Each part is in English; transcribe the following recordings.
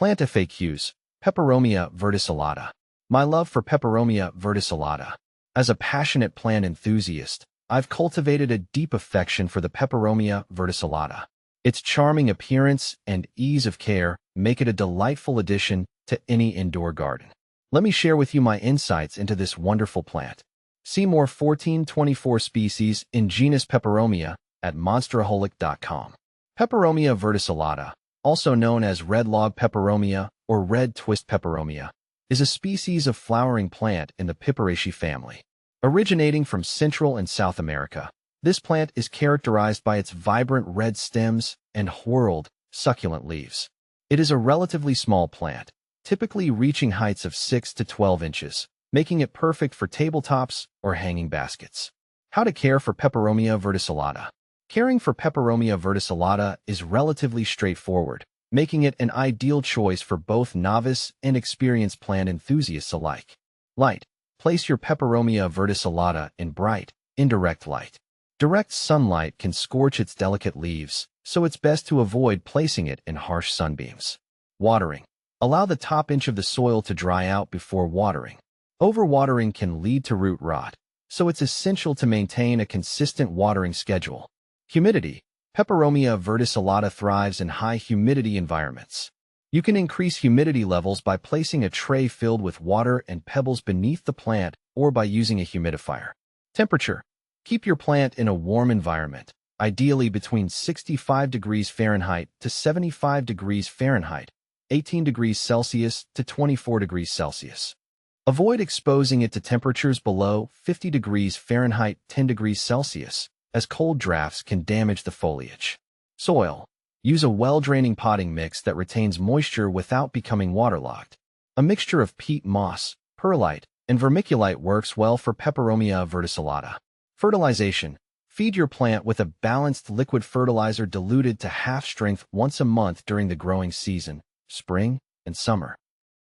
Plant FAQs. Peperomia verticillata. My love for Peperomia verticillata. As a passionate plant enthusiast, I've cultivated a deep affection for the Peperomia verticillata. Its charming appearance and ease of care make it a delightful addition to any indoor garden. Let me share with you my insights into this wonderful plant. See more 1424 species in genus Peperomia at monsteraholic.com. Peperomia verticillata, also known as red log peperomia or red twist peperomia, is a species of flowering plant in the Peperomia family. Originating from Central and South America, this plant is characterized by its vibrant red stems and whorled, succulent leaves. It is a relatively small plant, typically reaching heights of 6 to 12 inches, making it perfect for tabletops or hanging baskets. How to care for Peperomia verticillata. Caring for Peperomia verticillata is relatively straightforward, making it an ideal choice for both novice and experienced plant enthusiasts alike. Light. Place your Peperomia verticillata in bright, indirect light. Direct sunlight can scorch its delicate leaves, so it's best to avoid placing it in harsh sunbeams. Watering. Allow the top inch of the soil to dry out before watering. Overwatering can lead to root rot, so it's essential to maintain a consistent watering schedule. Humidity. Peperomia verticillata thrives in high humidity environments. You can increase humidity levels by placing a tray filled with water and pebbles beneath the plant or by using a humidifier. Temperature. Keep your plant in a warm environment, ideally between 65 degrees Fahrenheit to 75 degrees Fahrenheit, 18 degrees Celsius to 24 degrees Celsius. Avoid exposing it to temperatures below 50 degrees Fahrenheit, 10 degrees Celsius, as cold drafts can damage the foliage. Soil. Use a well-draining potting mix that retains moisture without becoming waterlogged. A mixture of peat moss, perlite, and vermiculite works well for Peperomia verticillata. Fertilization. Feed your plant with a balanced liquid fertilizer diluted to half strength once a month during the growing season, spring and summer.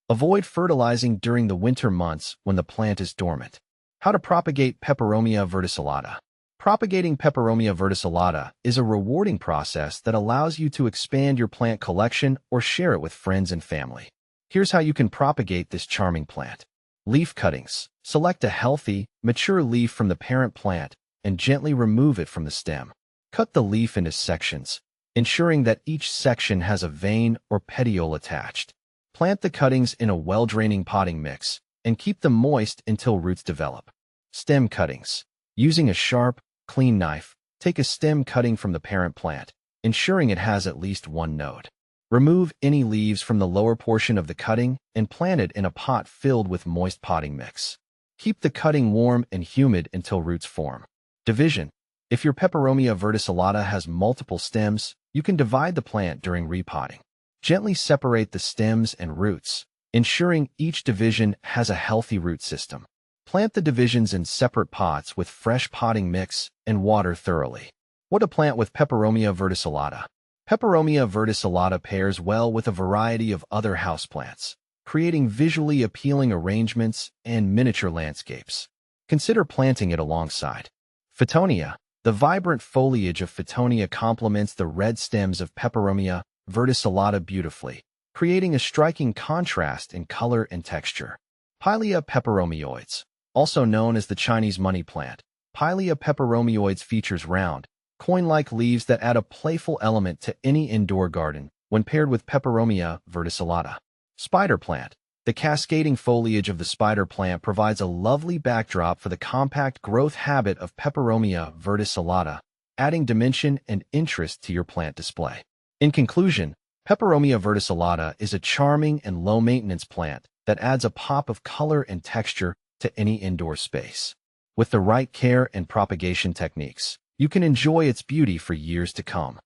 Avoid fertilizing during the winter months when the plant is dormant. How to propagate Peperomia verticillata. Propagating Peperomia verticillata is a rewarding process that allows you to expand your plant collection or share it with friends and family. Here's how you can propagate this charming plant. Leaf cuttings. Select a healthy, mature leaf from the parent plant and gently remove it from the stem. Cut the leaf into sections, ensuring that each section has a vein or petiole attached. Plant the cuttings in a well-draining potting mix and keep them moist until roots develop. Stem cuttings. Using a sharp, clean knife, take a stem cutting from the parent plant, ensuring it has at least one node. Remove any leaves from the lower portion of the cutting and plant it in a pot filled with moist potting mix. Keep the cutting warm and humid until roots form. Division. If your Peperomia verticillata has multiple stems, you can divide the plant during repotting. Gently separate the stems and roots, ensuring each division has a healthy root system. Plant the divisions in separate pots with fresh potting mix and water thoroughly. What to plant with Peperomia verticillata. Peperomia verticillata pairs well with a variety of other houseplants, creating visually appealing arrangements and miniature landscapes. Consider planting it alongside Fittonia. The vibrant foliage of Fittonia complements the red stems of Peperomia verticillata beautifully, creating a striking contrast in color and texture. Pilea peperomioides. Also known as the Chinese money plant, Pilea peperomioides features round, coin-like leaves that add a playful element to any indoor garden when paired with Peperomia verticillata. Spider plant. The cascading foliage of the spider plant provides a lovely backdrop for the compact growth habit of Peperomia verticillata, adding dimension and interest to your plant display. In conclusion, Peperomia verticillata is a charming and low-maintenance plant that adds a pop of color and texture to any indoor space. With the right care and propagation techniques, you can enjoy its beauty for years to come.